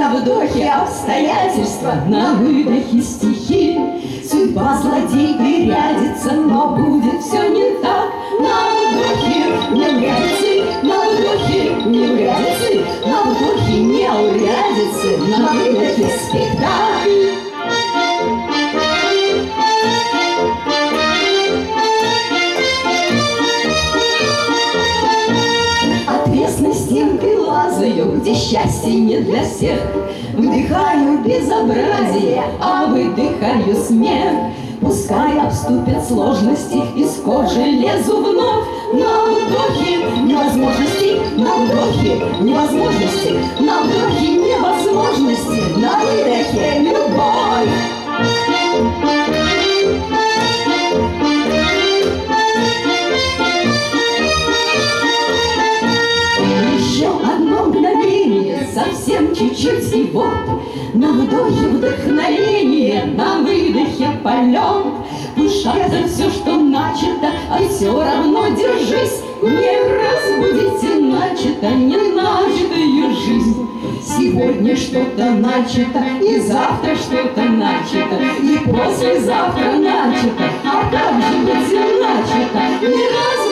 На вдохе обстоятельства, на выдохе стихи. Судьба злодей прирядится, но будет все не так. На вдохе неурядицы, на вдохе неурядицы, на вдохе неурядицы, на выдохе спектакль. Отвесной стенкой лазаю, где счастье не для всех. Вдыхаю безобразие, а выдыхаю смех. Пускай обступят сложности, из кожи лезу вновь. На вдохе невозможности, на вдохе невозможности, на вдохе невозможности, на выдохе любовь. Еще одно мгновение, совсем чуть-чуть и вот. На вдохе вдохновение, на выдохе полет. Пушай за все, что начато, а все равно держись. Не разбудите начато, не начатую жизнь. Сегодня что-то начато, и завтра что-то начато, и послезавтра начато. А как же быть начато? Не раз